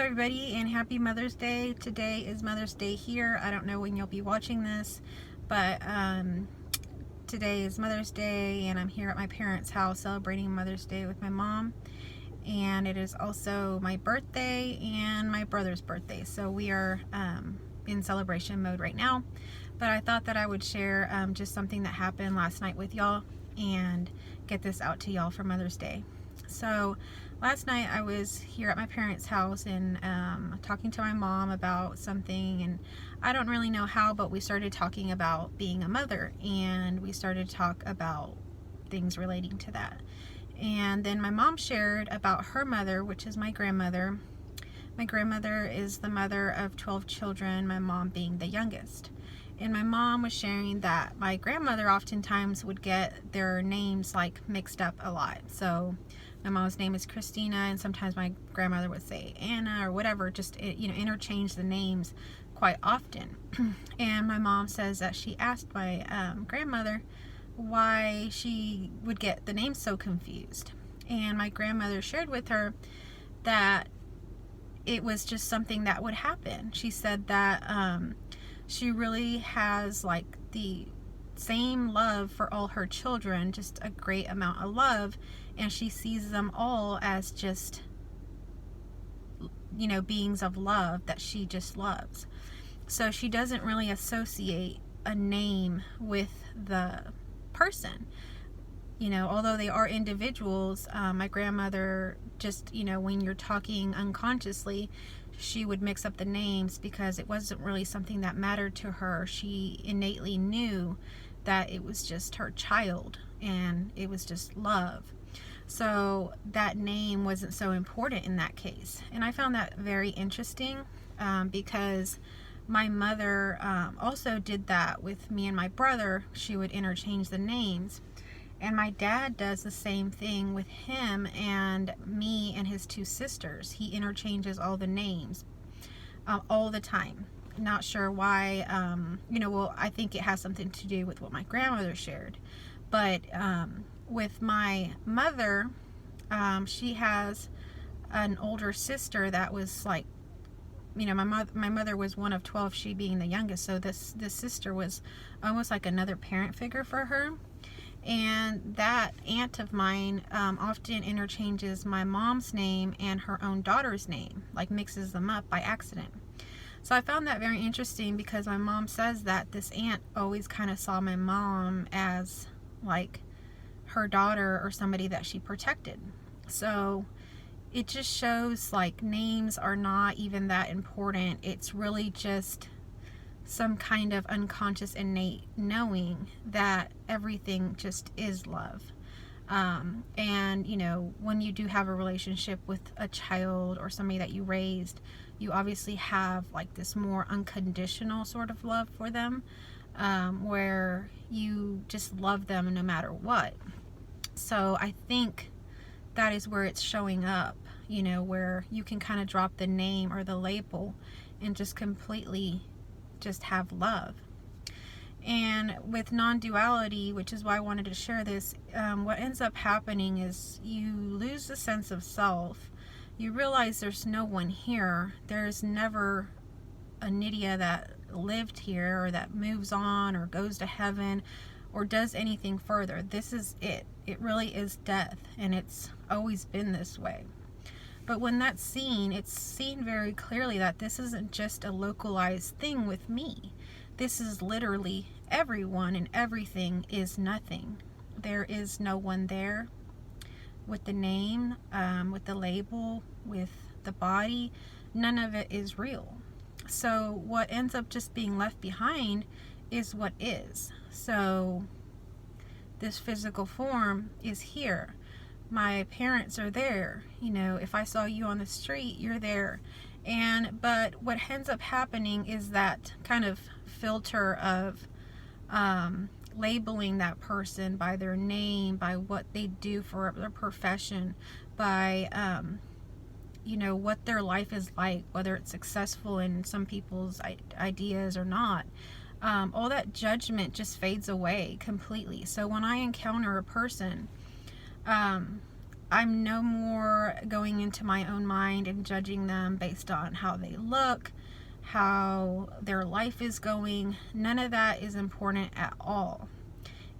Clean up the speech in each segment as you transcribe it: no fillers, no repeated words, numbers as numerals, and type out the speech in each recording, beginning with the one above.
everybody, and happy Mother's Day. Today is Mother's Day here. I don't know when you'll be watching this, but today is Mother's Day, and I'm here at my parents' house celebrating Mother's Day with my mom. And it is also my birthday and my brother's birthday, so we are in celebration mode right now. But I thought that I would share just something that happened last night with y'all and get this out to y'all for Mother's Day. So last night I was here at my parents' house and talking to my mom about something, and I don't really know how, but we started talking about being a mother, and we started to talk about things relating to that. And then my mom shared about her mother, which is my grandmother. My grandmother is the mother of 12 children, my mom being the youngest. And my mom was sharing that my grandmother oftentimes would get their names like mixed up a lot. So my mom's name is Christina, and sometimes my grandmother would say Anna or whatever, just, interchange the names quite often. And my mom says that she asked my grandmother why she would get the names so confused. And my grandmother shared with her that it was just something that would happen. She said that she really has like the same love for all her children, just a great amount of love, and she sees them all as just, beings of love that she just loves. So she doesn't really associate a name with the person. Although they are individuals, my grandmother just, when you're talking unconsciously, she would mix up the names because it wasn't really something that mattered to her. She innately knew that it was just her child and it was just love. So that name wasn't so important in that case. And I found that very interesting because my mother also did that with me and my brother. She would interchange the names. And my dad does the same thing with him and me and his two sisters. He interchanges all the names all the time. Not sure why, I think it has something to do with what my grandmother shared. But with my mother, she has an older sister that was like, my mother was one of 12, she being the youngest. So this sister was almost like another parent figure for her. And that aunt of mine often interchanges my mom's name and her own daughter's name, like mixes them up by accident. So I found that very interesting because my mom says that this aunt always kind of saw my mom as like her daughter or somebody that she protected. So it just shows like names are not even that important. It's really just some kind of unconscious innate knowing that everything just is love. And when you do have a relationship with a child or somebody that you raised, you obviously have like this more unconditional sort of love for them, where you just love them no matter what. So I think that is where it's showing up, where you can kind of drop the name or the label and just completely just have love. And with non-duality, which is why I wanted to share this, what ends up happening is you lose the sense of self. You realize there's no one here. There's never a Nydia that lived here or that moves on or goes to heaven or does anything further. This is it. It really is death, and it's always been this way. But when that's seen, it's seen very clearly that this isn't just a localized thing with me. This is literally everyone, and everything is nothing. There is no one there with the name, with the label, with the body. None of it is real. So what ends up just being left behind is what is. So this physical form is here. My parents are there. If I saw you on the street, you're there. But what ends up happening is that kind of filter of labeling that person by their name, by what they do for their profession, by what their life is like, whether it's successful in some people's ideas or not. All that judgment just fades away completely. So when I encounter a person, I'm no more going into my own mind and judging them based on how they look, how their life is going. None of that is important at all.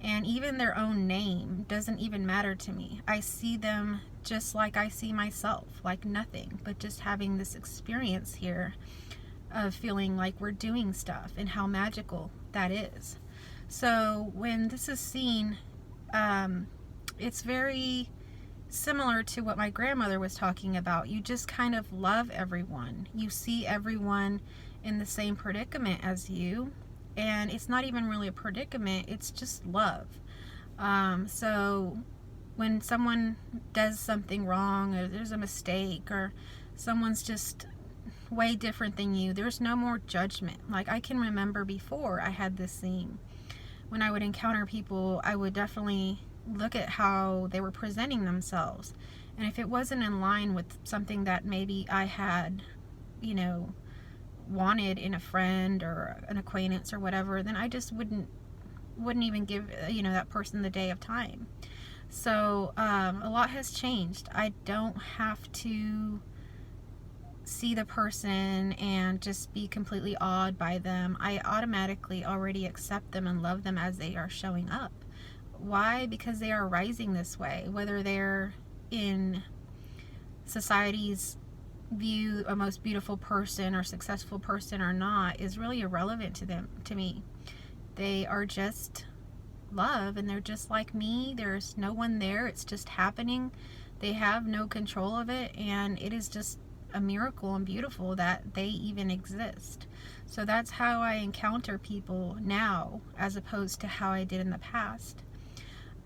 And even their own name doesn't even matter to me. I see them just like I see myself, like nothing, but just having this experience here of feeling like we're doing stuff and how magical that is. So when this is seen, it's very similar to what my grandmother was talking about. You just kind of love everyone. You see everyone in the same predicament as you, and it's not even really a predicament, it's just love. So when someone does something wrong, or there's a mistake, or someone's just way different than you, there's no more judgment. Like, I can remember before I had this theme, when I would encounter people, I would definitely look at how they were presenting themselves, and if it wasn't in line with something that maybe I had, wanted in a friend or an acquaintance or whatever, then I just wouldn't even give that person the day of time. So a lot has changed. I don't have to see the person and just be completely awed by them. I automatically already accept them and love them as they are showing up. Why? Because they are rising this way. Whether they're in society's view a most beautiful person or successful person or not is really irrelevant to me. They are just love, and they're just like me. There's no one there. It's just happening. They have no control of it, and it is just a miracle and beautiful that they even exist. So that's how I encounter people now, as opposed to how I did in the past.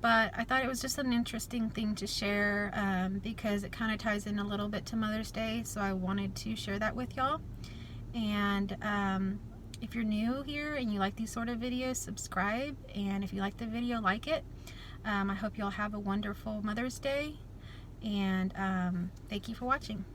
But I thought it was just an interesting thing to share, because it kind of ties in a little bit to Mother's Day, so I wanted to share that with y'all. And if you're new here and you like these sort of videos, subscribe, and if you like the video, like it. I hope y'all have a wonderful Mother's Day, and thank you for watching.